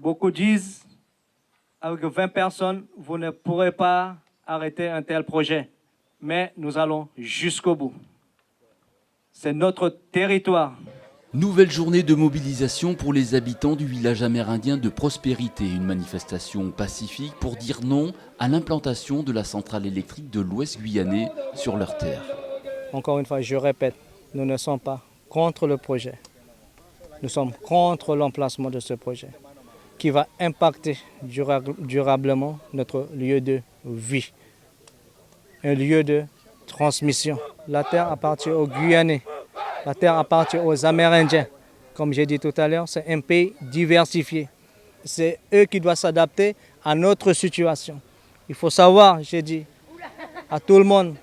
Beaucoup disent, avec 20 personnes, vous ne pourrez pas arrêter un tel projet. Mais nous allons jusqu'au bout. C'est notre territoire. Nouvelle journée de mobilisation pour les habitants du village amérindien de Prospérité. Une manifestation pacifique pour dire non à l'implantation de la centrale électrique de l'Ouest guyanais sur leur terre. Encore une fois, je répète, nous ne sommes pas contre le projet. Nous sommes contre l'emplacement de ce projet qui va impacter durablement notre lieu de vie, un lieu de transmission. La terre appartient aux Guyanais, la terre appartient aux Amérindiens. Comme j'ai dit tout à l'heure, c'est un pays diversifié. C'est eux qui doivent s'adapter à notre situation. Il faut savoir, j'ai dit à tout le monde,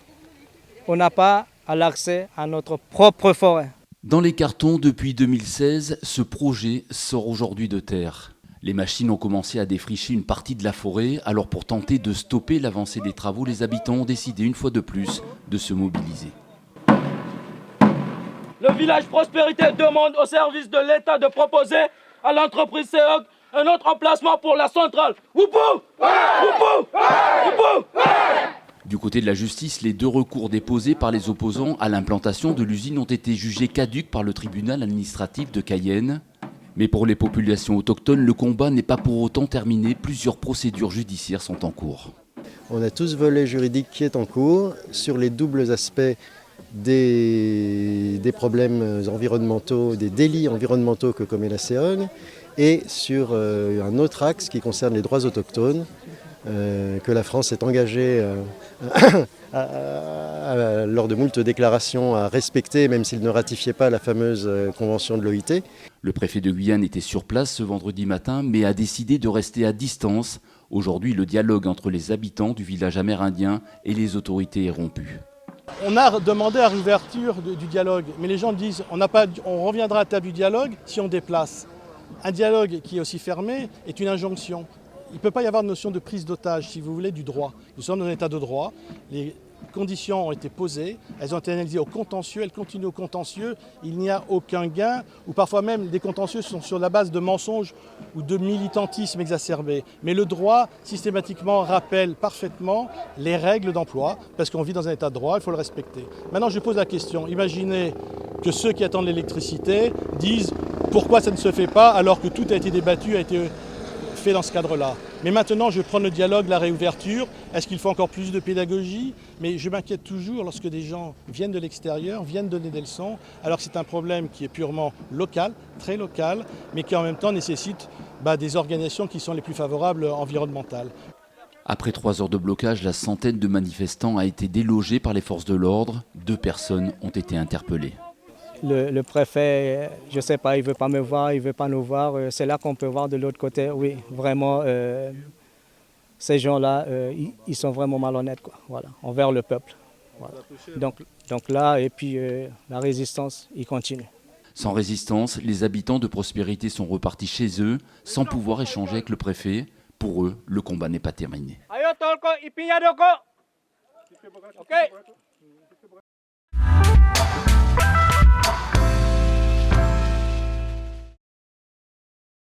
on n'a pas l'accès à notre propre forêt. Dans les cartons depuis 2016, ce projet sort aujourd'hui de terre. Les machines ont commencé à défricher une partie de la forêt, alors pour tenter de stopper l'avancée des travaux, les habitants ont décidé une fois de plus de se mobiliser. Le village Prospérité demande au service de l'État de proposer à l'entreprise CEOG un autre emplacement pour la centrale. Woupou! Woupou! Woupou! Du côté de la justice, les 2 recours déposés par les opposants à l'implantation de l'usine ont été jugés caducs par le tribunal administratif de Cayenne. Mais pour les populations autochtones, le combat n'est pas pour autant terminé. Plusieurs procédures judiciaires sont en cours. On a tout ce volet juridique qui est en cours sur les doubles aspects des problèmes environnementaux, des délits environnementaux que commet la CEOG, et sur un autre axe qui concerne les droits autochtones, que la France est engagée lors de moult déclarations à respecter, même s'il ne ratifiait pas la fameuse convention de l'OIT. Le préfet de Guyane était sur place ce vendredi matin, mais a décidé de rester à distance. Aujourd'hui, le dialogue entre les habitants du village amérindien et les autorités est rompu. On a demandé la réouverture du dialogue, mais les gens disent on reviendra à la table du dialogue si on déplace. Un dialogue qui est aussi fermé est une injonction. Il ne peut pas y avoir de notion de prise d'otage, si vous voulez, du droit. Nous sommes dans un état de droit. Les conditions ont été posées, elles ont été analysées au contentieux, elles continuent au contentieux. Il n'y a aucun gain, ou parfois même des contentieux sont sur la base de mensonges ou de militantisme exacerbé. Mais le droit, systématiquement, rappelle parfaitement les règles d'emploi, parce qu'on vit dans un état de droit, il faut le respecter. Maintenant, je pose la question. Imaginez que ceux qui attendent l'électricité disent pourquoi ça ne se fait pas alors que tout a été débattu, a été fait dans ce cadre-là. Mais maintenant, je prends le dialogue, la réouverture. Est-ce qu'il faut encore plus de pédagogie? Mais je m'inquiète toujours lorsque des gens viennent de l'extérieur, viennent donner des leçons, alors que c'est un problème qui est purement local, très local, mais qui en même temps nécessite des organisations qui sont les plus favorables environnementales. Après 3 heures de blocage, la centaine de manifestants a été délogée par les forces de l'ordre. 2 personnes ont été interpellées. Le préfet, je ne sais pas, il ne veut pas me voir, il ne veut pas nous voir. C'est là qu'on peut voir de l'autre côté, oui, vraiment, ces gens-là, ils sont vraiment malhonnêtes, quoi, voilà, envers le peuple. Voilà. Donc là, et puis la résistance, il continue. Sans résistance, les habitants de Prospérité sont repartis chez eux, sans pouvoir échanger avec le préfet. Pour eux, le combat n'est pas terminé. Ok.